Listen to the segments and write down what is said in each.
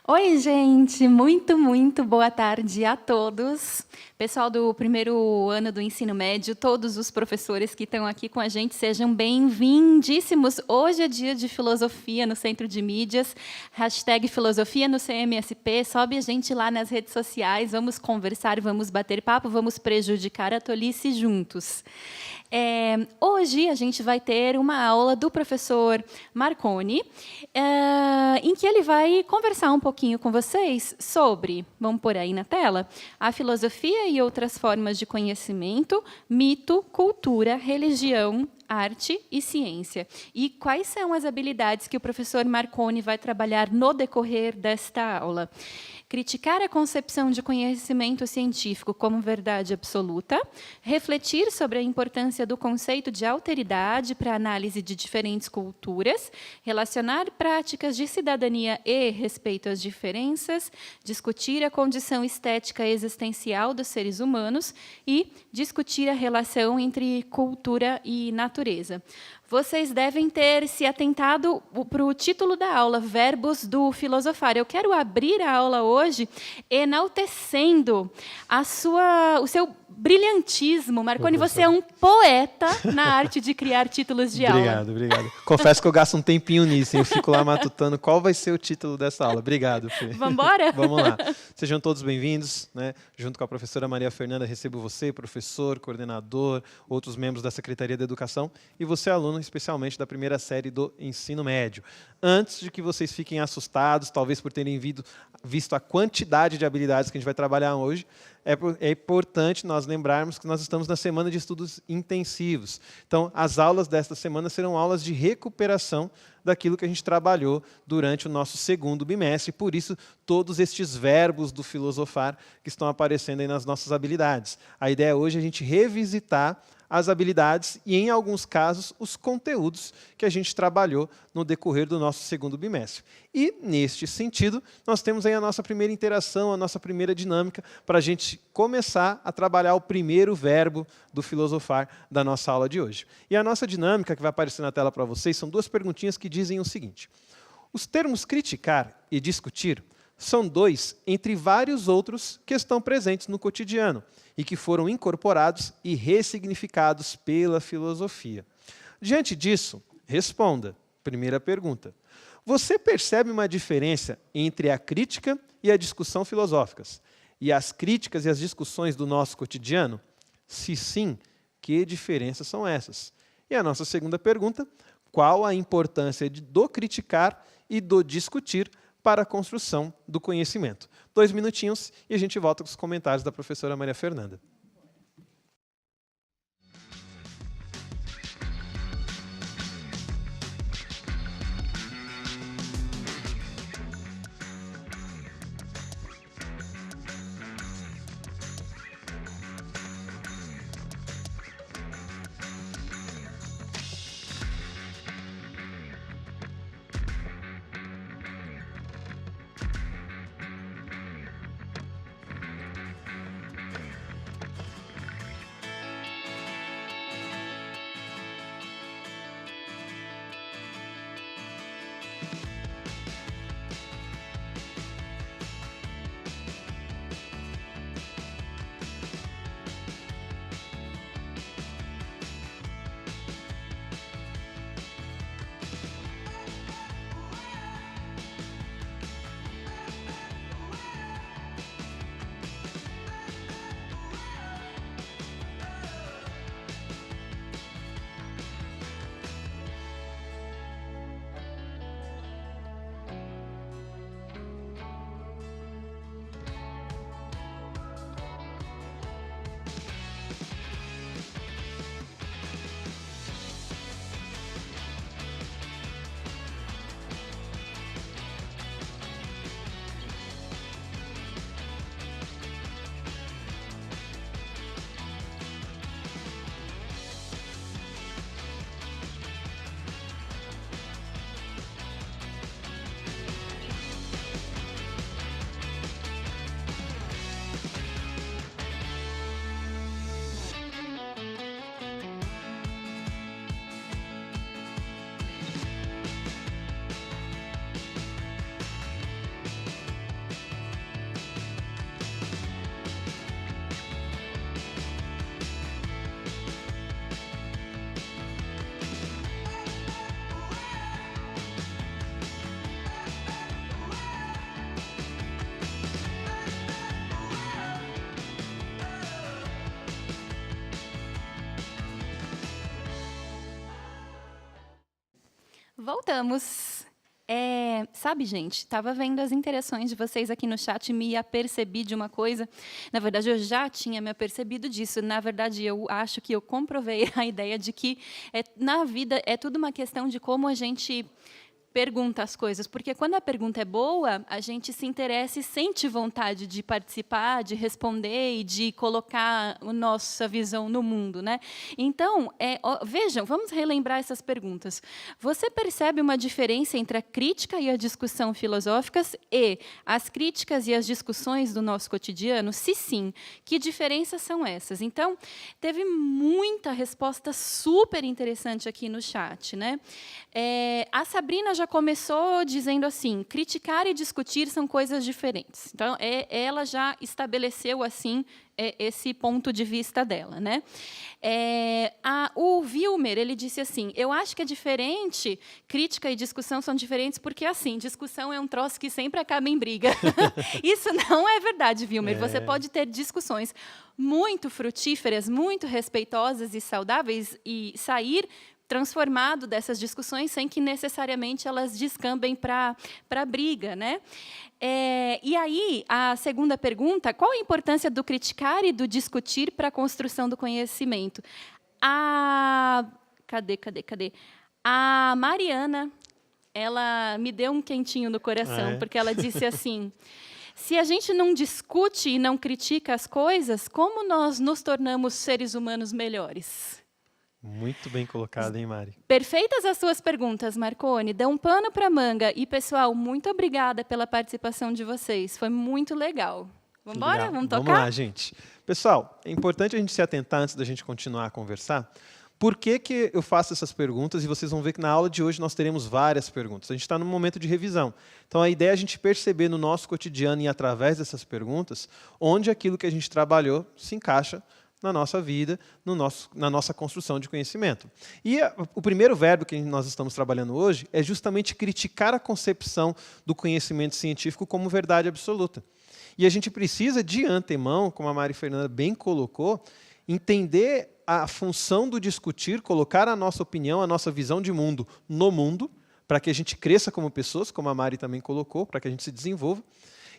Oi, gente! Muito boa tarde a todos. Pessoal do primeiro ano do ensino médio, todos os professores que estão aqui com a gente, sejam bem-vindíssimos. Hoje é dia de filosofia no Centro de Mídias, hashtag filosofia no CMSP. Sobe a gente lá nas redes sociais, vamos conversar, vamos bater papo, vamos prejudicar a tolice juntos. Hoje a gente vai ter uma aula do professor Marconi, em que ele vai conversar um pouquinho com vocês sobre, vamos pôr aí na tela, a filosofia e outras formas de conhecimento, mito, cultura, religião, arte e ciência. E quais são as habilidades que o professor Marconi vai trabalhar no decorrer desta aula? Criticar a concepção de conhecimento científico como verdade absoluta, refletir sobre a importância do conceito de alteridade para a análise de diferentes culturas, relacionar práticas de cidadania e respeito às diferenças, discutir a condição estética existencial dos seres humanos e discutir a relação entre cultura e natureza. Vocês devem ter se atentado para o título da aula, Verbos do Filosofar. Eu quero abrir a aula hoje enaltecendo o seu brilhantismo. Marconi, você é um poeta na arte de criar títulos de aula. Obrigado. Confesso que eu gasto um tempinho nisso, hein? Eu fico lá matutando qual vai ser o título dessa aula. Obrigado, Fê. Vamos embora? Vamos lá. Sejam todos bem-vindos, né? Junto com a professora Maria Fernanda, recebo você, professor, coordenador, outros membros da Secretaria da Educação e você, aluno, especialmente da primeira série do ensino médio. Antes de que vocês fiquem assustados, talvez por terem visto a quantidade de habilidades que a gente vai trabalhar hoje, é importante nós lembrarmos que nós estamos na semana de estudos intensivos. Então, as aulas desta semana serão aulas de recuperação daquilo que a gente trabalhou durante o nosso segundo bimestre. Por isso, todos estes verbos do filosofar que estão aparecendo aí nas nossas habilidades. A ideia hoje é a gente revisitar as habilidades e, em alguns casos, os conteúdos que a gente trabalhou no decorrer do nosso segundo bimestre. E, neste sentido, nós temos aí a nossa primeira interação, a nossa primeira dinâmica, para a gente começar a trabalhar o primeiro verbo do filosofar da nossa aula de hoje. E a nossa dinâmica, que vai aparecer na tela para vocês, são duas perguntinhas que dizem o seguinte: os termos criticar e discutir são dois entre vários outros que estão presentes no cotidiano e que foram incorporados e ressignificados pela filosofia. Diante disso, responda. Primeira pergunta. Você percebe uma diferença entre a crítica e a discussão filosóficas e as críticas e as discussões do nosso cotidiano? Se sim, que diferenças são essas? E a nossa segunda pergunta, qual a importância do criticar e do discutir para a construção do conhecimento? 2 minutinhos e a gente volta com os comentários da professora Maria Fernanda. Voltamos. Sabe, gente, estava vendo as interações de vocês aqui no chat e me apercebi de uma coisa. Na verdade, eu já tinha me apercebido disso. Na verdade, eu acho que eu comprovei a ideia de que na vida é tudo uma questão de como a gente pergunta as coisas, porque quando a pergunta é boa, a gente se interessa e sente vontade de participar, de responder e de colocar a nossa visão no mundo, né? Então, vejam, vamos relembrar essas perguntas. Você percebe uma diferença entre a crítica e a discussão filosóficas e as críticas e as discussões do nosso cotidiano? Se sim, que diferenças são essas? Então, teve muita resposta super interessante aqui no chat, né? A Sabrina já começou dizendo assim, criticar e discutir são coisas diferentes. Então, ela já estabeleceu assim esse ponto de vista dela, né? O Wilmer, ele disse assim, eu acho que é diferente, crítica e discussão são diferentes, porque, assim, discussão é um troço que sempre acaba em briga. Isso não é verdade, Wilmer. Você pode ter discussões muito frutíferas, muito respeitosas e saudáveis e sair transformado dessas discussões sem que necessariamente elas descambem para briga, né? E aí, a segunda pergunta, qual a importância do criticar e do discutir para a construção do conhecimento? Cadê? A Mariana, ela me deu um quentinho no coração, porque ela disse assim, se a gente não discute e não critica as coisas, como nós nos tornamos seres humanos melhores? Muito bem colocado, hein, Mari? Perfeitas as suas perguntas, Marconi. Dá um pano para a manga. E, pessoal, muito obrigada pela participação de vocês. Foi muito legal. Vamos embora? Vamos tocar? Vamos lá, gente. Pessoal, é importante a gente se atentar, antes da gente continuar a conversar, por que eu faço essas perguntas, e vocês vão ver que na aula de hoje nós teremos várias perguntas. A gente está num momento de revisão. Então, a ideia é a gente perceber no nosso cotidiano e através dessas perguntas, onde aquilo que a gente trabalhou se encaixa na nossa vida, na nossa construção de conhecimento. E o primeiro verbo que nós estamos trabalhando hoje é justamente criticar a concepção do conhecimento científico como verdade absoluta. E a gente precisa, de antemão, como a Mari Fernanda bem colocou, entender a função do discutir, colocar a nossa opinião, a nossa visão de mundo no mundo, para que a gente cresça como pessoas, como a Mari também colocou, para que a gente se desenvolva.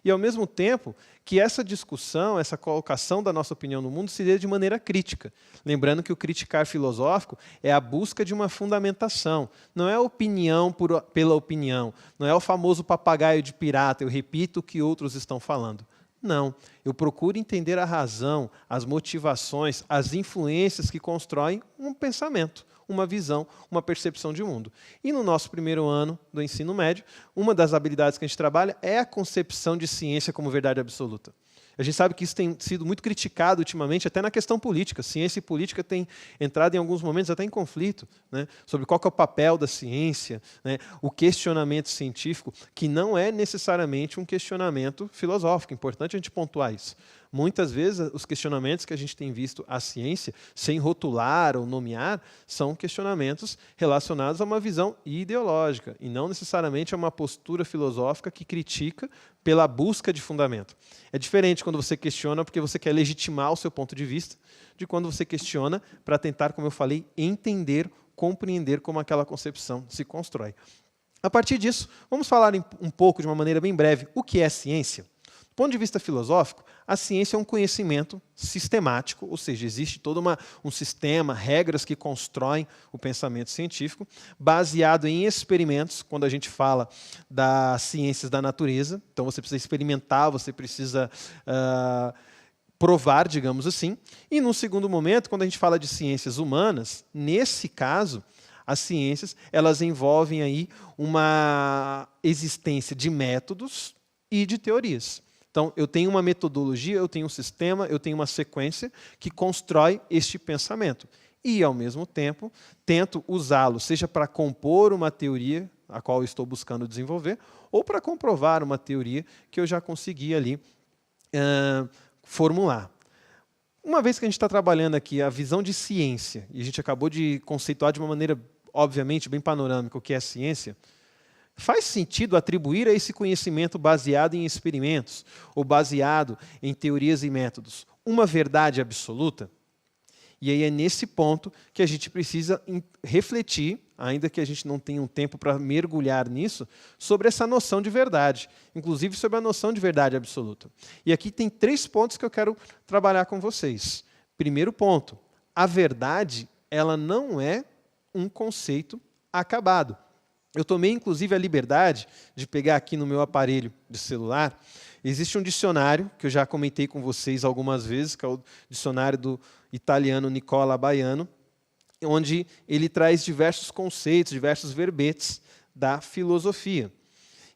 E, ao mesmo tempo, que essa discussão, essa colocação da nossa opinião no mundo se dê de maneira crítica. Lembrando que o criticar filosófico é a busca de uma fundamentação. Não é opinião pela opinião. Não é o famoso papagaio de pirata, eu repito o que outros estão falando. Não. Eu procuro entender a razão, as motivações, as influências que constroem um pensamento, uma visão, uma percepção de mundo. E no nosso primeiro ano do ensino médio, uma das habilidades que a gente trabalha é a concepção de ciência como verdade absoluta. A gente sabe que isso tem sido muito criticado ultimamente, até na questão política. Ciência e política têm entrado em alguns momentos até em conflito, né, sobre qual que é o papel da ciência, né, o questionamento científico, que não é necessariamente um questionamento filosófico. É importante a gente pontuar isso. Muitas vezes, os questionamentos que a gente tem visto à ciência, sem rotular ou nomear, são questionamentos relacionados a uma visão ideológica, e não necessariamente a uma postura filosófica que critica pela busca de fundamento. É diferente quando você questiona porque você quer legitimar o seu ponto de vista, de quando você questiona para tentar, como eu falei, entender, compreender como aquela concepção se constrói. A partir disso, vamos falar um pouco, de uma maneira bem breve, o que é ciência. Do ponto de vista filosófico, a ciência é um conhecimento sistemático, ou seja, existe todo um sistema, regras que constroem o pensamento científico, baseado em experimentos, quando a gente fala das ciências da natureza. Então, você precisa experimentar, você precisa provar, digamos assim. E, num segundo momento, quando a gente fala de ciências humanas, nesse caso, as ciências elas envolvem aí uma existência de métodos e de teorias. Então, eu tenho uma metodologia, eu tenho um sistema, eu tenho uma sequência que constrói este pensamento. E, ao mesmo tempo, tento usá-lo, seja para compor uma teoria, a qual eu estou buscando desenvolver, ou para comprovar uma teoria que eu já consegui ali formular. Uma vez que a gente está trabalhando aqui a visão de ciência, e a gente acabou de conceituar de uma maneira, obviamente, bem panorâmica o que é ciência, faz sentido atribuir a esse conhecimento baseado em experimentos ou baseado em teorias e métodos uma verdade absoluta? E aí é nesse ponto que a gente precisa refletir, ainda que a gente não tenha um tempo para mergulhar nisso, sobre essa noção de verdade, inclusive sobre a noção de verdade absoluta. E aqui tem 3 pontos que eu quero trabalhar com vocês. Primeiro ponto, a verdade, ela não é um conceito acabado. Eu tomei, inclusive, a liberdade de pegar aqui no meu aparelho de celular. Existe um dicionário, que eu já comentei com vocês algumas vezes, que é o dicionário do italiano Nicola Baiano, onde ele traz diversos conceitos, diversos verbetes da filosofia.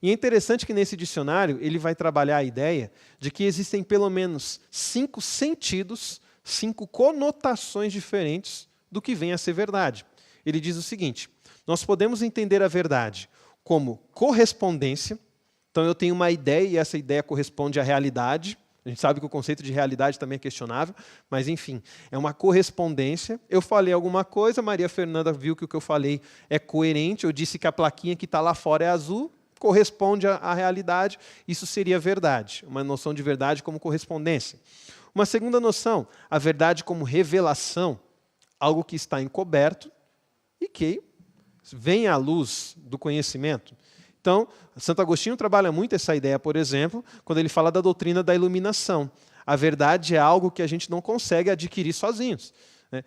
E é interessante que nesse dicionário ele vai trabalhar a ideia de que existem pelo menos 5 sentidos, 5 conotações diferentes do que vem a ser verdade. Ele diz o seguinte: nós podemos entender a verdade como correspondência. Então eu tenho uma ideia e essa ideia corresponde à realidade. A gente sabe que o conceito de realidade também é questionável, mas enfim, é uma correspondência. Eu falei alguma coisa, Maria Fernanda viu que o que eu falei é coerente, eu disse que a plaquinha que está lá fora é azul, corresponde à realidade, isso seria verdade, uma noção de verdade como correspondência. Uma segunda noção, a verdade como revelação, algo que está encoberto e que vem à luz do conhecimento. Então, Santo Agostinho trabalha muito essa ideia, por exemplo, quando ele fala da doutrina da iluminação. A verdade é algo que a gente não consegue adquirir sozinhos.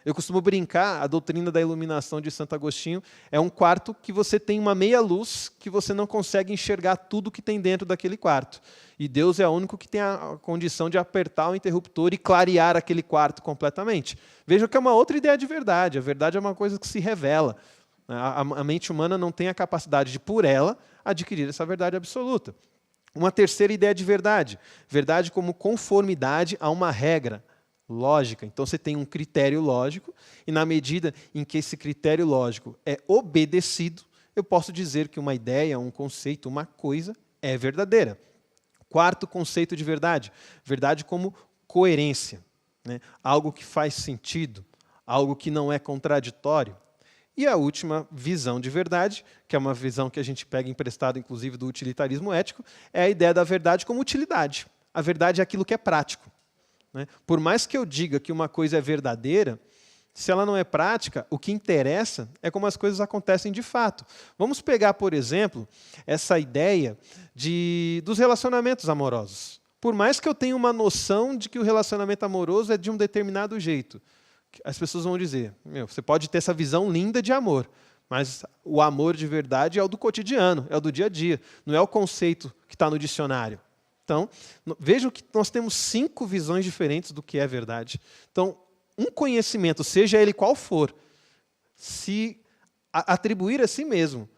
Eu costumo brincar, a doutrina da iluminação de Santo Agostinho é um quarto que você tem uma meia luz que você não consegue enxergar tudo que tem dentro daquele quarto. E Deus é o único que tem a condição de apertar o interruptor e clarear aquele quarto completamente. Vejam que é uma outra ideia de verdade. A verdade é uma coisa que se revela. A mente humana não tem a capacidade de, por ela, adquirir essa verdade absoluta. Uma terceira ideia de verdade. Verdade como conformidade a uma regra lógica. Então você tem um critério lógico e na medida em que esse critério lógico é obedecido, eu posso dizer que uma ideia, um conceito, uma coisa é verdadeira. Quarto conceito de verdade. Verdade como coerência. Algo que faz sentido, algo que não é contraditório. E a última visão de verdade, que é uma visão que a gente pega emprestado, inclusive, do utilitarismo ético, é a ideia da verdade como utilidade. A verdade é aquilo que é prático. Por mais que eu diga que uma coisa é verdadeira, se ela não é prática, o que interessa é como as coisas acontecem de fato. Vamos pegar, por exemplo, essa ideia dos relacionamentos amorosos. Por mais que eu tenha uma noção de que o relacionamento amoroso é de um determinado jeito, as pessoas vão dizer, você pode ter essa visão linda de amor, mas o amor de verdade é o do cotidiano, é o do dia a dia, não é o conceito que está no dicionário. Então, vejam que nós temos 5 visões diferentes do que é verdade. Então, um conhecimento, seja ele qual for, se atribuir a si mesmo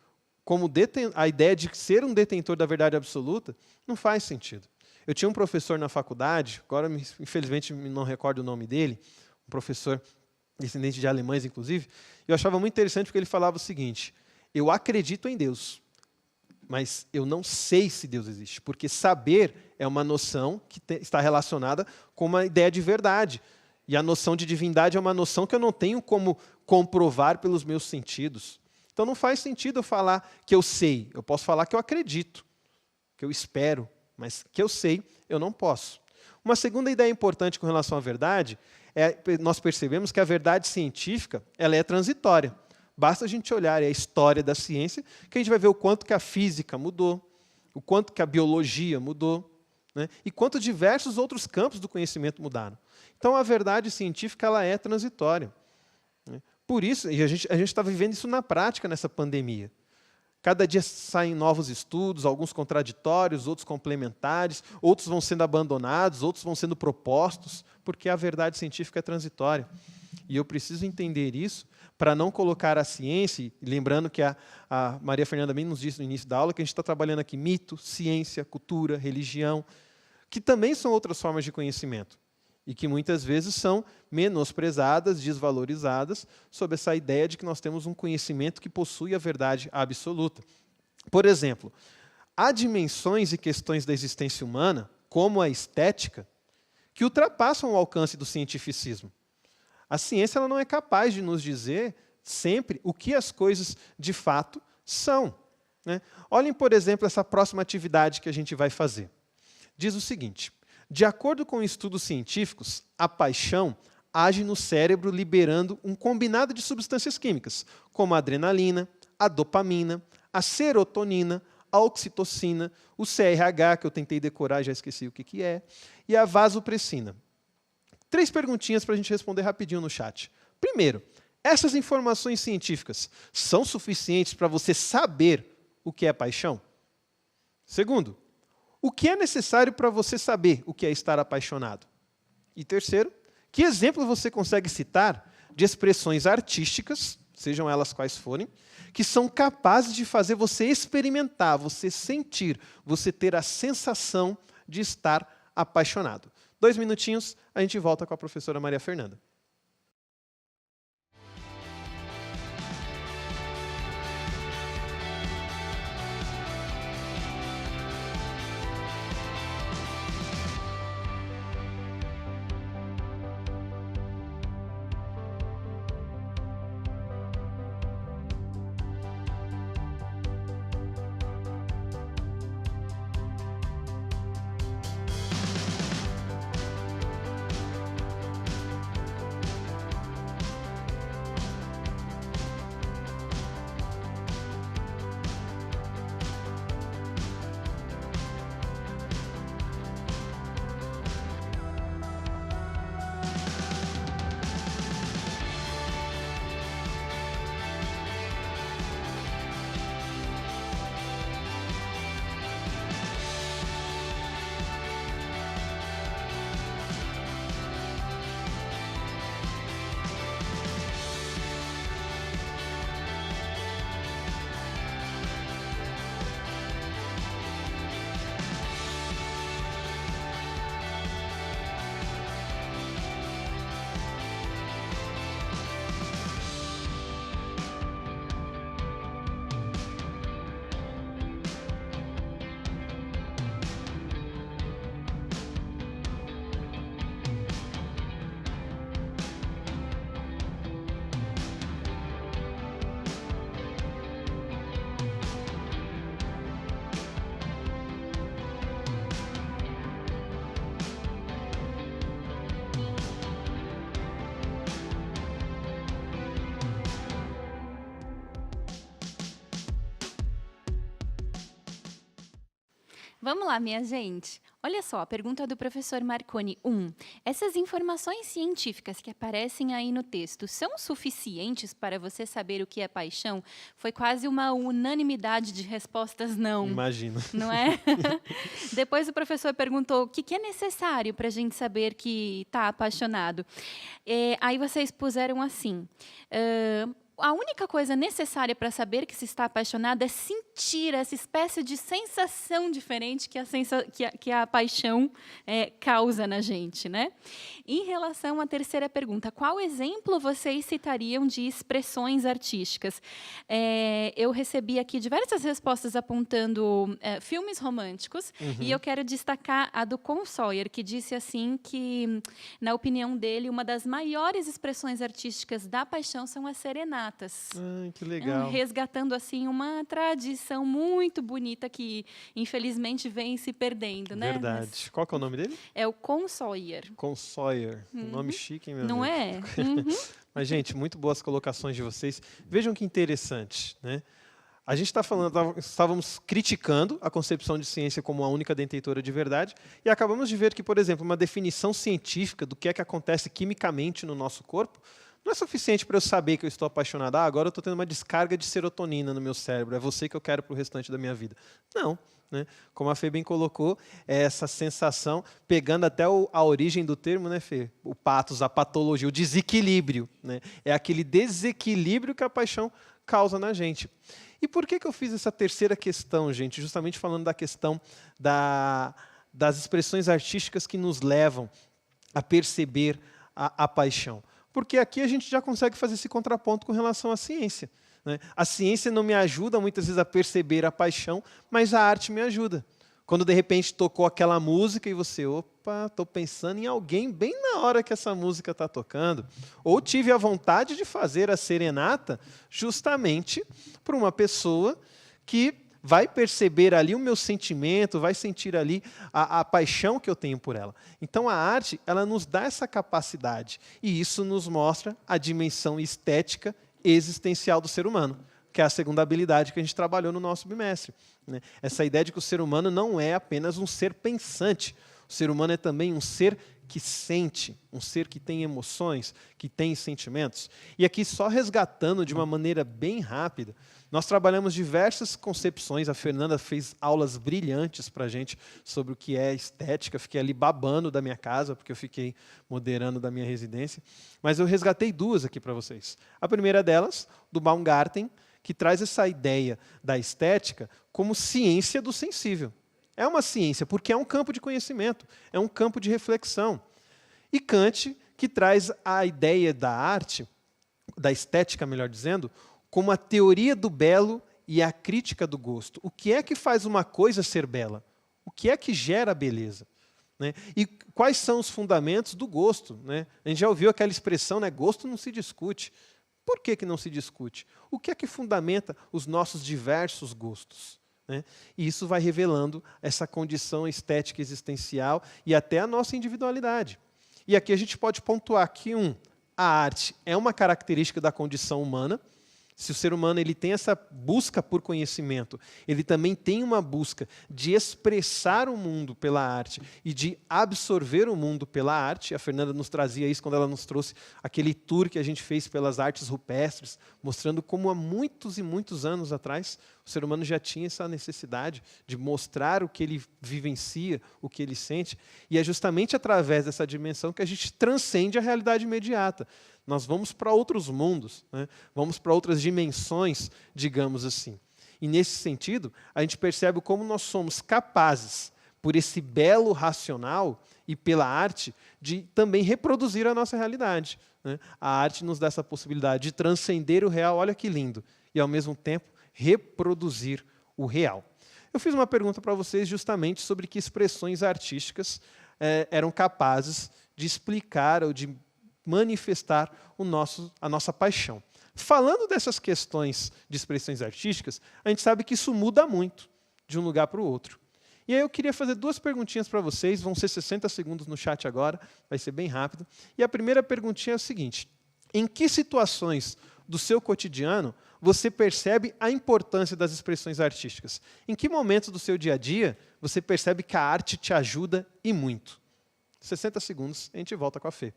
como a ideia de ser um detentor da verdade absoluta, não faz sentido. Eu tinha um professor na faculdade, agora infelizmente não recordo o nome dele, um professor descendente de alemães, inclusive, e eu achava muito interessante porque ele falava o seguinte: eu acredito em Deus, mas eu não sei se Deus existe, porque saber é uma noção que está relacionada com uma ideia de verdade, e a noção de divindade é uma noção que eu não tenho como comprovar pelos meus sentidos. Então não faz sentido eu falar que eu sei, eu posso falar que eu acredito, que eu espero, mas que eu sei, eu não posso. Uma segunda ideia importante com relação à verdade nós percebemos que a verdade científica ela é transitória. Basta a gente olhar a história da ciência que a gente vai ver o quanto que a física mudou, o quanto que a biologia mudou, e quanto diversos outros campos do conhecimento mudaram. Então, a verdade científica ela é transitória. Por isso, e a gente está vivendo isso na prática nessa pandemia. Cada dia saem novos estudos, alguns contraditórios, outros complementares, outros vão sendo abandonados, outros vão sendo propostos, porque a verdade científica é transitória. E eu preciso entender isso para não colocar a ciência, lembrando que a Maria Fernanda também nos disse no início da aula, que a gente está trabalhando aqui mito, ciência, cultura, religião, que também são outras formas de conhecimento. E que muitas vezes são menosprezadas, desvalorizadas, sob essa ideia de que nós temos um conhecimento que possui a verdade absoluta. Por exemplo, há dimensões e questões da existência humana, como a estética, que ultrapassam o alcance do cientificismo. A ciência ela não é capaz de nos dizer sempre o que as coisas de fato são. Olhem, por exemplo, essa próxima atividade que a gente vai fazer. Diz o seguinte: de acordo com estudos científicos, a paixão age no cérebro liberando um combinado de substâncias químicas, como a adrenalina, a dopamina, a serotonina, a oxitocina, o CRH, que eu tentei decorar, já esqueci o que é, e a vasopressina. 3 perguntinhas para a gente responder rapidinho no chat. Primeiro, essas informações científicas são suficientes para você saber o que é paixão? Segundo, o que é necessário para você saber o que é estar apaixonado? E terceiro, que exemplo você consegue citar de expressões artísticas, sejam elas quais forem, que são capazes de fazer você experimentar, você sentir, você ter a sensação de estar apaixonado? 2 minutinhos, a gente volta com a professora Maria Fernanda. Vamos lá, minha gente. Olha só, a pergunta do professor Marconi. 1. Essas informações científicas que aparecem aí no texto são suficientes para você saber o que é paixão? Foi quase uma unanimidade de respostas não. Imagino. Não é? Depois o professor perguntou o que é necessário para a gente saber que está apaixonado. Aí vocês puseram assim... a única coisa necessária para saber que se está apaixonado é sentir essa espécie de sensação diferente que a paixão causa na gente, né? Em relação à terceira pergunta, qual exemplo vocês citariam de expressões artísticas? Eu recebi aqui diversas respostas apontando filmes românticos, e eu quero destacar a do Con Sawyer, que disse assim que, na opinião dele, uma das maiores expressões artísticas da paixão são as serenatas. Que legal. Resgatando assim uma tradição muito bonita que infelizmente vem se perdendo, né? Verdade. Qual que é o nome dele? É o Con Sawyer. Con Sawyer. Um nome chique, hein, meu Não amigo? é? Mas, gente, muito boas colocações de vocês. Vejam que interessante, né? A gente está falando, estávamos criticando a concepção de ciência como a única detentora de verdade, e acabamos de ver que, por exemplo, uma definição científica do que é que acontece quimicamente no nosso corpo não é suficiente para eu saber que eu estou apaixonado. Agora eu estou tendo uma descarga de serotonina no meu cérebro, é você que eu quero para o restante da minha vida. Não. Né? Como a Fê bem colocou, é essa sensação, pegando até a origem do termo, né, Fê? O patos, a patologia, o desequilíbrio. Né? É aquele desequilíbrio que a paixão causa na gente. E por que eu fiz essa terceira questão, gente? Justamente falando da questão das expressões artísticas que nos levam a perceber a paixão. Porque aqui a gente já consegue fazer esse contraponto com relação à ciência. Né? A ciência não me ajuda muitas vezes a perceber a paixão, mas a arte me ajuda. Quando de repente tocou aquela música e você, opa, estou pensando em alguém bem na hora que essa música está tocando. Ou tive a vontade de fazer a serenata justamente por uma pessoa que vai perceber ali o meu sentimento, vai sentir ali a paixão que eu tenho por ela. Então, a arte, ela nos dá essa capacidade. E isso nos mostra a dimensão estética existencial do ser humano, que é a segunda habilidade que a gente trabalhou no nosso bimestre, né? Essa ideia de que o ser humano não é apenas um ser pensante. O ser humano é também um ser que sente, um ser que tem emoções, que tem sentimentos. E aqui, só resgatando de uma maneira bem rápida, nós trabalhamos diversas concepções. A Fernanda fez aulas brilhantes para a gente sobre o que é estética. Fiquei ali babando da minha casa, porque eu fiquei moderando da minha residência. Mas eu resgatei duas aqui para vocês. A primeira delas, do Baumgarten, que traz essa ideia da estética como ciência do sensível. É uma ciência, porque é um campo de conhecimento, é um campo de reflexão. E Kant, que traz a ideia da arte, da estética, melhor dizendo, como a teoria do belo e a crítica do gosto. O que é que faz uma coisa ser bela? O que é que gera a beleza? Né? E quais são os fundamentos do gosto? Né? A gente já ouviu aquela expressão, né? Gosto não se discute. Por que não se discute? O que é que fundamenta os nossos diversos gostos? Né? E isso vai revelando essa condição estética existencial e até a nossa individualidade. E aqui a gente pode pontuar que, a arte é uma característica da condição humana. Se o ser humano ele tem essa busca por conhecimento, ele também tem uma busca de expressar o mundo pela arte e de absorver o mundo pela arte. A Fernanda nos trazia isso quando ela nos trouxe aquele tour que a gente fez pelas artes rupestres, mostrando como há muitos e muitos anos atrás o ser humano já tinha essa necessidade de mostrar o que ele vivencia, o que ele sente. E é justamente através dessa dimensão que a gente transcende a realidade imediata. Nós vamos para outros mundos, né? Vamos para outras dimensões, digamos assim. E, nesse sentido, a gente percebe como nós somos capazes, por esse belo racional e pela arte, de também reproduzir a nossa realidade, né? A arte nos dá essa possibilidade de transcender o real, olha que lindo, e, ao mesmo tempo, reproduzir o real. Eu fiz uma pergunta para vocês justamente sobre que expressões artísticas eram capazes de explicar ou de manifestar a nossa paixão. Falando dessas questões de expressões artísticas, a gente sabe que isso muda muito de um lugar para o outro. E aí eu queria fazer duas perguntinhas para vocês, vão ser 60 segundos no chat agora, vai ser bem rápido. E a primeira perguntinha é a seguinte: em que situações do seu cotidiano você percebe a importância das expressões artísticas? Em que momentos do seu dia a dia você percebe que a arte te ajuda e muito? 60 segundos, a gente volta com a Fê.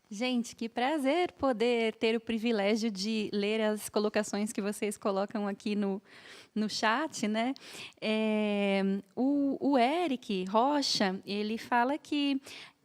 Gente, que prazer poder ter o privilégio de ler as colocações que vocês colocam aqui no chat, né? O Eric Rocha, ele fala que,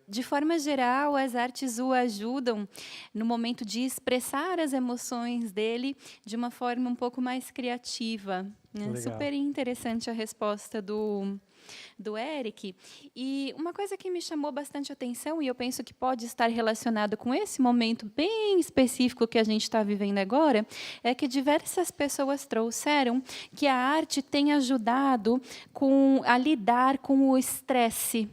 de forma geral, as artes o ajudam no momento de expressar as emoções dele de uma forma um pouco mais criativa, né? Super interessante a resposta do Eric. E uma coisa que me chamou bastante atenção, e eu penso que pode estar relacionado com esse momento bem específico que a gente está vivendo agora, é que diversas pessoas trouxeram que a arte tem ajudado a lidar com o estresse.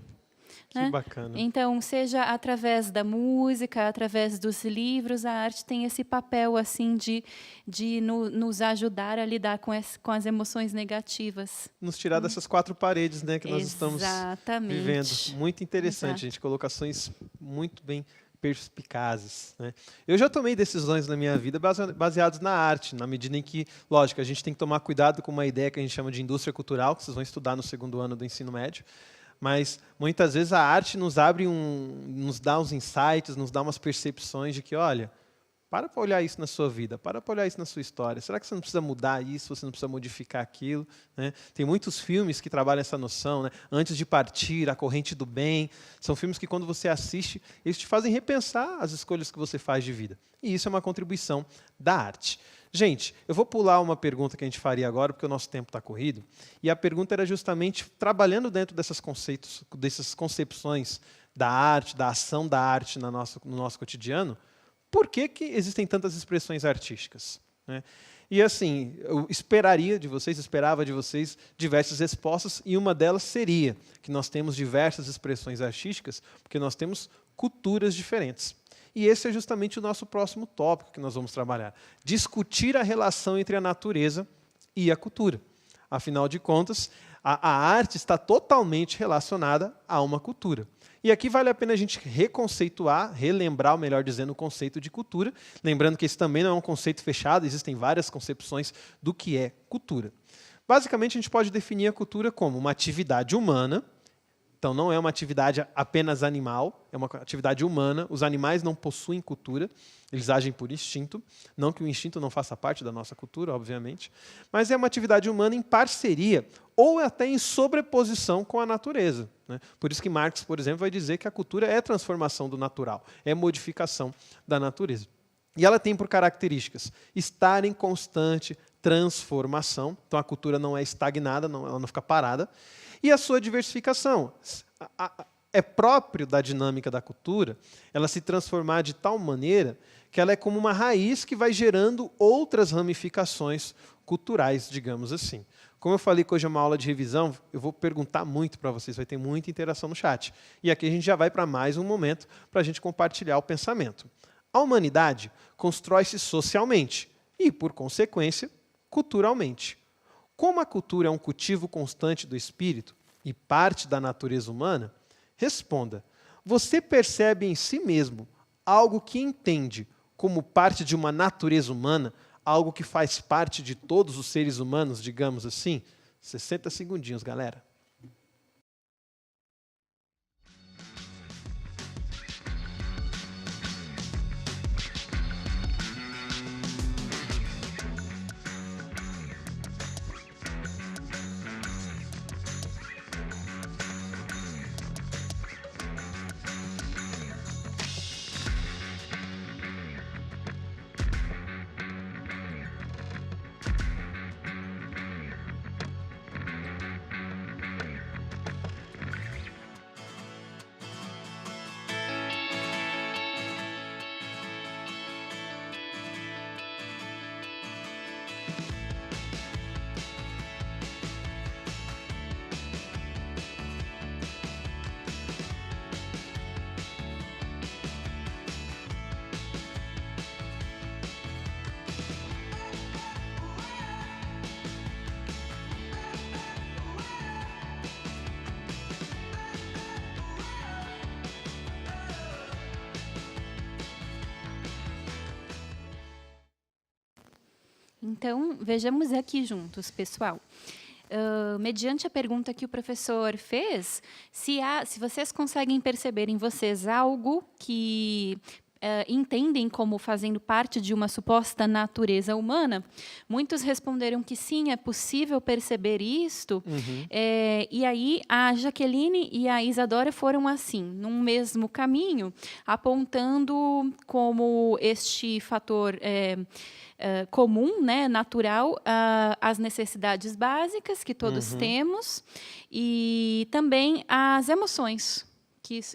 Que bacana. Então, seja através da música, através dos livros, a arte tem esse papel assim de nos ajudar a lidar com as emoções negativas. Nos tirar dessas quatro paredes, né, que nós estamos vivendo. Muito interessante, gente. Colocações muito bem perspicazes, né? Eu já tomei decisões na minha vida baseadas na arte, na medida em que, lógico, a gente tem que tomar cuidado com uma ideia que a gente chama de indústria cultural, que vocês vão estudar no segundo ano do ensino médio, mas muitas vezes a arte nos dá uns insights, nos dá umas percepções de que, olha, para olhar isso na sua vida, para olhar isso na sua história. Será que você não precisa mudar isso, você não precisa modificar aquilo? Né? Tem muitos filmes que trabalham essa noção, né? Antes de partir, A Corrente do Bem. São filmes que, quando você assiste, eles te fazem repensar as escolhas que você faz de vida. E isso é uma contribuição da arte. Gente, eu vou pular uma pergunta que a gente faria agora, porque o nosso tempo está corrido. E a pergunta era justamente, trabalhando dentro dessas concepções da arte, da ação da arte no nosso cotidiano, por que existem tantas expressões artísticas? Né? E assim, eu esperava de vocês diversas respostas, e uma delas seria que nós temos diversas expressões artísticas porque nós temos culturas diferentes. E esse é justamente o nosso próximo tópico que nós vamos trabalhar. Discutir a relação entre a natureza e a cultura. Afinal de contas, a arte está totalmente relacionada a uma cultura. E aqui vale a pena a gente reconceituar, relembrar, melhor dizendo, o conceito de cultura. Lembrando que esse também não é um conceito fechado, existem várias concepções do que é cultura. Basicamente, a gente pode definir a cultura como uma atividade humana. Então, não é uma atividade apenas animal, é uma atividade humana. Os animais não possuem cultura, eles agem por instinto. Não que o instinto não faça parte da nossa cultura, obviamente. Mas é uma atividade humana em parceria ou até em sobreposição com a natureza. Né? Por isso que Marx, por exemplo, vai dizer que a cultura é transformação do natural, é modificação da natureza. E ela tem por características estar em constante transformação. Então, a cultura não é estagnada, ela não fica parada. E a sua diversificação. É próprio da dinâmica da cultura ela se transformar de tal maneira que ela é como uma raiz que vai gerando outras ramificações culturais, digamos assim. Como eu falei que hoje é uma aula de revisão, eu vou perguntar muito para vocês, vai ter muita interação no chat. E aqui a gente já vai para mais um momento para a gente compartilhar o pensamento. A humanidade constrói-se socialmente e, por consequência, culturalmente. Como a cultura é um cultivo constante do espírito e parte da natureza humana, responda, você percebe em si mesmo algo que entende como parte de uma natureza humana, algo que faz parte de todos os seres humanos, digamos assim? 60 segundinhos, galera. Então, vejamos aqui juntos, pessoal. Mediante a pergunta que o professor fez, se vocês conseguem perceber em vocês algo que entendem como fazendo parte de uma suposta natureza humana, muitos responderam que sim, é possível perceber isto. E aí a Jaqueline e a Isadora foram assim, num mesmo caminho, apontando como este fator comum, né, natural, as necessidades básicas que todos temos e também as emoções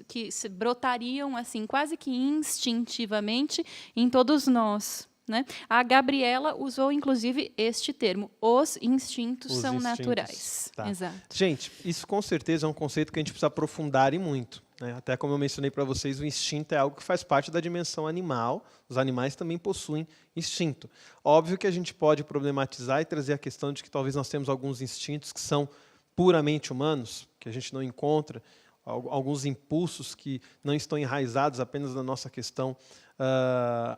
que se brotariam assim quase que instintivamente em todos nós. Né? A Gabriela usou, inclusive, este termo. Os instintos são naturais. Tá. Exato. Gente, isso com certeza é um conceito que a gente precisa aprofundar e muito. Né? Até como eu mencionei para vocês, o instinto é algo que faz parte da dimensão animal. Os animais também possuem instinto. Óbvio que a gente pode problematizar e trazer a questão de que talvez nós temos alguns instintos que são puramente humanos, que a gente não encontra alguns impulsos que não estão enraizados apenas na nossa questão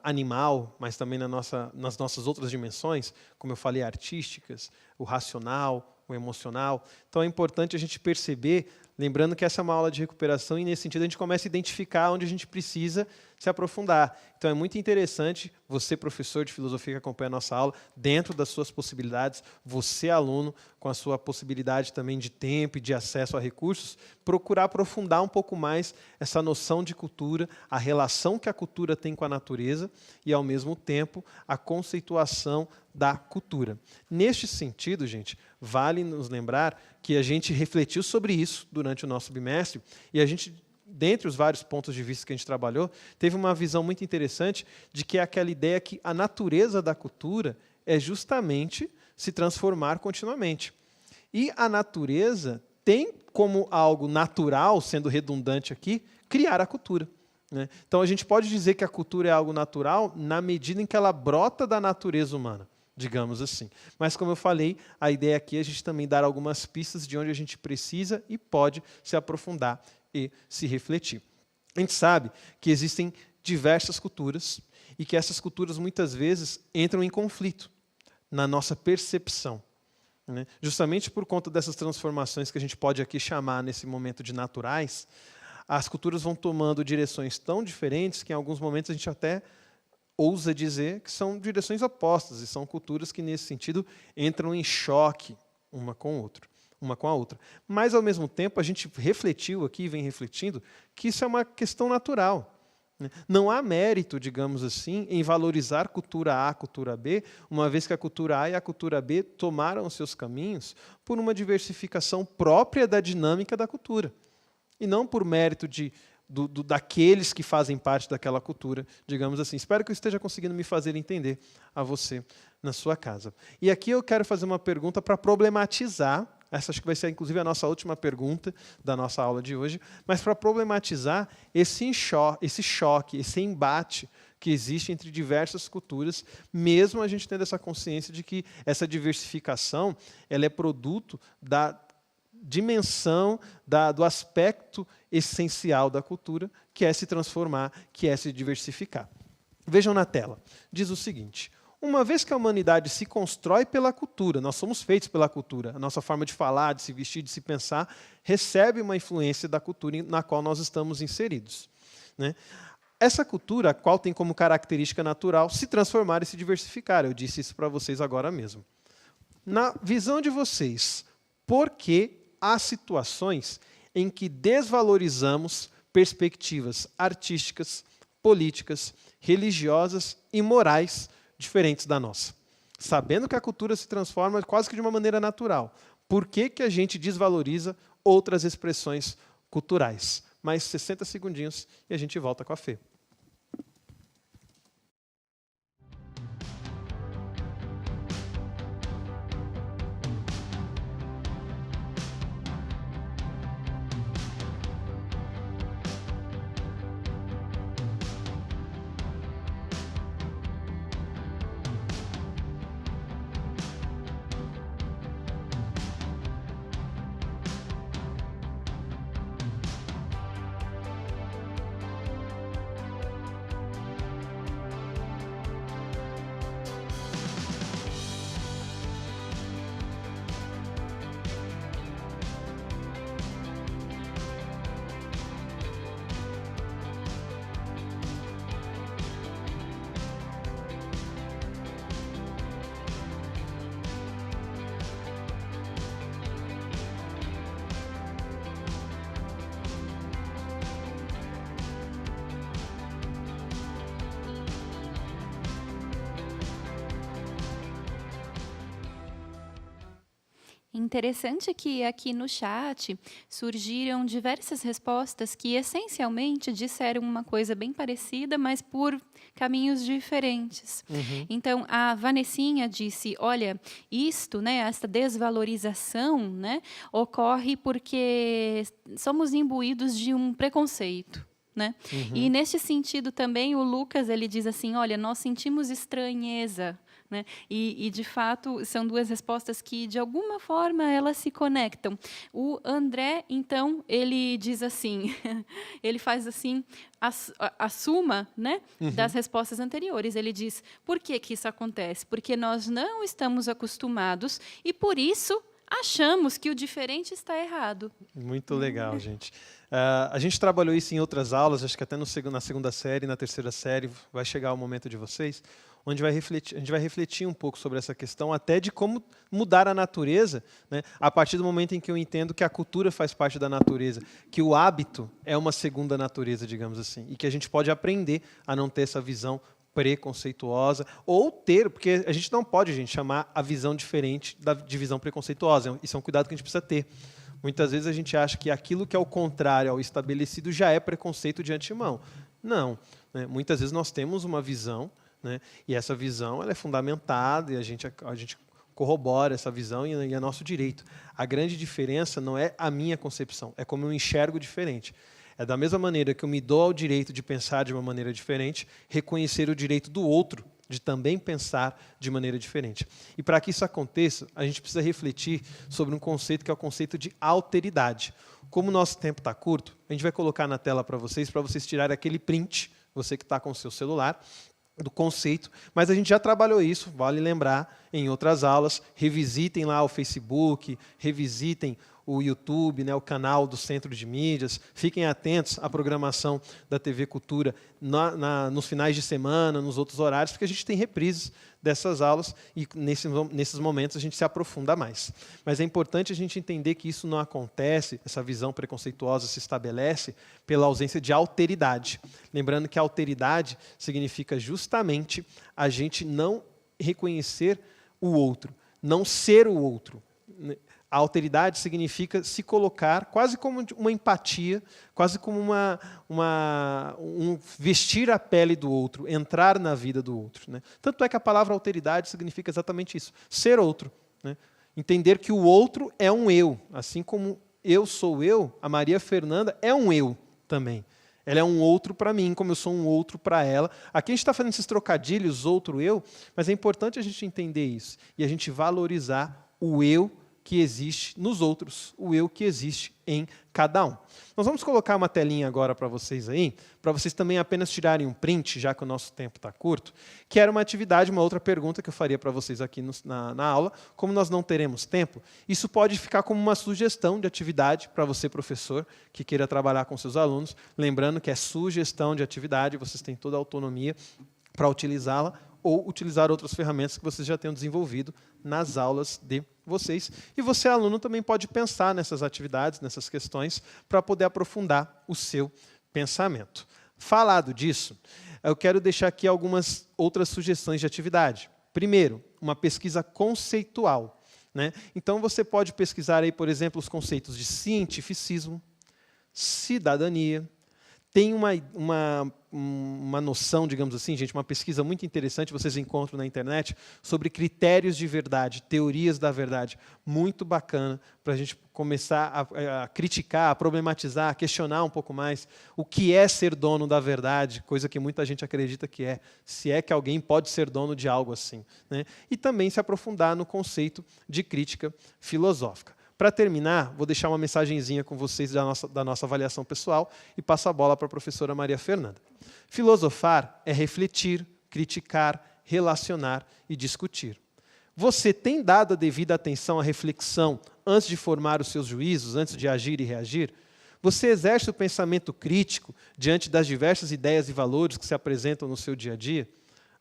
animal, mas também nas nossas outras dimensões, como eu falei, artísticas, o racional, o emocional. Então é importante a gente perceber, lembrando que essa é uma aula de recuperação e, nesse sentido, a gente começa a identificar onde a gente precisa se aprofundar. Então é muito interessante você, professor de filosofia que acompanha a nossa aula, dentro das suas possibilidades, você, aluno, com a sua possibilidade também de tempo e de acesso a recursos, procurar aprofundar um pouco mais essa noção de cultura, a relação que a cultura tem com a natureza e, ao mesmo tempo, a conceituação da cultura. Neste sentido, gente, vale nos lembrar que a gente refletiu sobre isso durante o nosso bimestre e a gente, dentre os vários pontos de vista que a gente trabalhou, teve uma visão muito interessante de que é aquela ideia que a natureza da cultura é justamente se transformar continuamente. E a natureza tem como algo natural, sendo redundante aqui, criar a cultura. Né? Então a gente pode dizer que a cultura é algo natural na medida em que ela brota da natureza humana, digamos assim. Mas, como eu falei, a ideia aqui é a gente também dar algumas pistas de onde a gente precisa e pode se aprofundar e se refletir. A gente sabe que existem diversas culturas e que essas culturas muitas vezes entram em conflito na nossa percepção. Né? Justamente por conta dessas transformações que a gente pode aqui chamar nesse momento de naturais, as culturas vão tomando direções tão diferentes que em alguns momentos a gente até ousa dizer que são direções opostas e são culturas que, nesse sentido, entram em choque uma com a outra. Mas, ao mesmo tempo, a gente refletiu aqui e vem refletindo que isso é uma questão natural. Né? Não há mérito, digamos assim, em valorizar cultura A, cultura B, uma vez que a cultura A e a cultura B tomaram os seus caminhos por uma diversificação própria da dinâmica da cultura, e não por mérito daqueles que fazem parte daquela cultura, digamos assim. Espero que eu esteja conseguindo me fazer entender a você na sua casa. E aqui eu quero fazer uma pergunta para problematizar, essa acho que vai ser inclusive a nossa última pergunta da nossa aula de hoje, mas para problematizar esse choque, esse embate que existe entre diversas culturas, mesmo a gente tendo essa consciência de que essa diversificação ela é produto da dimensão, do aspecto essencial da cultura, que é se transformar, que é se diversificar. Vejam na tela. Diz o seguinte: uma vez que a humanidade se constrói pela cultura, nós somos feitos pela cultura, a nossa forma de falar, de se vestir, de se pensar, recebe uma influência da cultura na qual nós estamos inseridos. Né? Essa cultura, a qual tem como característica natural se transformar e se diversificar. Eu disse isso para vocês agora mesmo. Na visão de vocês, por que há situações em que desvalorizamos perspectivas artísticas, políticas, religiosas e morais diferentes da nossa? Sabendo que a cultura se transforma quase que de uma maneira natural, por que a gente desvaloriza outras expressões culturais? Mais 60 segundinhos e a gente volta com a Fê. Interessante que aqui no chat surgiram diversas respostas que essencialmente disseram uma coisa bem parecida, mas por caminhos diferentes. Então, a Vanessinha disse, olha, essa desvalorização, né, ocorre porque somos imbuídos de um preconceito. Né? E, neste sentido, também, o Lucas ele diz assim, olha, nós sentimos estranheza né? E, de fato, são duas respostas que, de alguma forma, elas se conectam. O André, então, ele diz assim, ele faz assim, a suma, né, das respostas anteriores. Ele diz, por que que isso acontece? Porque nós não estamos acostumados e, por isso, achamos que o diferente está errado. Muito legal, gente. A gente trabalhou isso em outras aulas, acho que até na segunda série, na terceira série, vai chegar o momento de vocês, onde a gente vai refletir um pouco sobre essa questão, até de como mudar a natureza, né, a partir do momento em que eu entendo que a cultura faz parte da natureza, que o hábito é uma segunda natureza, digamos assim, e que a gente pode aprender a não ter essa visão preconceituosa, ou ter, porque a gente não pode, gente, chamar a visão diferente de visão preconceituosa. Isso é um cuidado que a gente precisa ter. Muitas vezes a gente acha que aquilo que é o contrário ao estabelecido já é preconceito de antemão. Não. Né? Muitas vezes nós temos uma visão, né? E essa visão ela é fundamentada e a gente corrobora essa visão e é nosso direito. A grande diferença não é a minha concepção, é como eu enxergo diferente. É da mesma maneira que eu me dou ao direito de pensar de uma maneira diferente, reconhecer o direito do outro de também pensar de maneira diferente. E para que isso aconteça, a gente precisa refletir sobre um conceito que é o conceito de alteridade. Como o nosso tempo está curto, a gente vai colocar na tela para vocês tirarem aquele print, você que está com o seu celular, do conceito, mas a gente já trabalhou isso, vale lembrar, em outras aulas. Revisitem lá o Facebook, revisitem o YouTube, né, o canal do Centro de Mídias, fiquem atentos à programação da TV Cultura nos finais de semana, nos outros horários, porque a gente tem reprises dessas aulas e nesses momentos a gente se aprofunda mais. Mas é importante a gente entender que isso não acontece, essa visão preconceituosa se estabelece pela ausência de alteridade. Lembrando que a alteridade significa justamente a gente não reconhecer o outro, não ser o outro. A alteridade significa se colocar quase como uma empatia, quase como um vestir a pele do outro, entrar na vida do outro. Né? Tanto é que a palavra alteridade significa exatamente isso, ser outro. Né? Entender que o outro é um eu, assim como eu sou eu, a Maria Fernanda é um eu também. Ela é um outro para mim, como eu sou um outro para ela. Aqui a gente está fazendo esses trocadilhos, outro eu, mas é importante a gente entender isso e a gente valorizar o eu que existe nos outros, o eu que existe em cada um. Nós vamos colocar uma telinha agora para vocês aí, para vocês também apenas tirarem um print, já que o nosso tempo está curto, que era uma atividade, uma outra pergunta que eu faria para vocês aqui na aula. Como nós não teremos tempo, isso pode ficar como uma sugestão de atividade para você, professor, que queira trabalhar com seus alunos. Lembrando que é sugestão de atividade, vocês têm toda a autonomia para utilizá-la ou utilizar outras ferramentas que vocês já tenham desenvolvido nas aulas de vocês. E você, aluno, também pode pensar nessas atividades, nessas questões, para poder aprofundar o seu pensamento. Falado disso, eu quero deixar aqui algumas outras sugestões de atividade. Primeiro, uma pesquisa conceitual. Né? Então, você pode pesquisar, aí, por exemplo, os conceitos de cientificismo, cidadania. Tem uma noção, digamos assim, gente, uma pesquisa muito interessante, vocês encontram na internet, sobre critérios de verdade, teorias da verdade. Muito bacana para a gente começar a criticar, a problematizar, a questionar um pouco mais o que é ser dono da verdade, coisa que muita gente acredita que é, se é que alguém pode ser dono de algo assim. Né? E também se aprofundar no conceito de crítica filosófica. Para terminar, vou deixar uma mensagenzinha com vocês da nossa avaliação pessoal e passo a bola para a professora Maria Fernanda. Filosofar é refletir, criticar, relacionar e discutir. Você tem dado a devida atenção à reflexão antes de formar os seus juízos, antes de agir e reagir? Você exerce o pensamento crítico diante das diversas ideias e valores que se apresentam no seu dia a dia?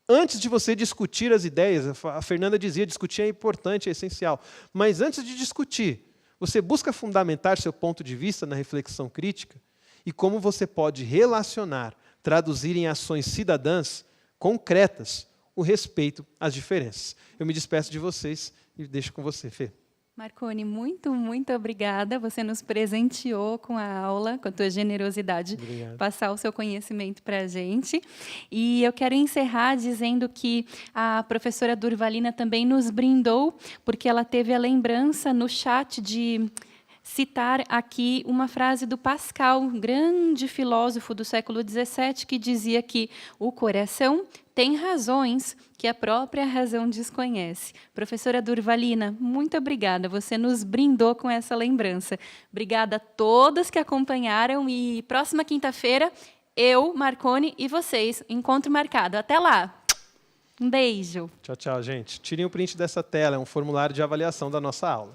Antes de você discutir as ideias, a Fernanda dizia, discutir é importante, é essencial. Mas antes de discutir, você busca fundamentar seu ponto de vista na reflexão crítica? E como você pode relacionar, traduzir em ações cidadãs concretas o respeito às diferenças? Eu me despeço de vocês e deixo com você, Fê. Marconi, muito, muito obrigada. Você nos presenteou com a aula, com a tua generosidade, passar o seu conhecimento para a gente. E eu quero encerrar dizendo que a professora Durvalina também nos brindou, porque ela teve a lembrança no chat de citar aqui uma frase do Pascal, um grande filósofo do século XVII, que dizia que o coração tem razões que a própria razão desconhece. Professora Durvalina, muito obrigada. Você nos brindou com essa lembrança. Obrigada a todas que acompanharam e próxima quinta-feira, eu, Marcone e vocês. Encontro marcado. Até lá. Um beijo. Tchau, tchau, gente. Tirem o print dessa tela, é um formulário de avaliação da nossa aula.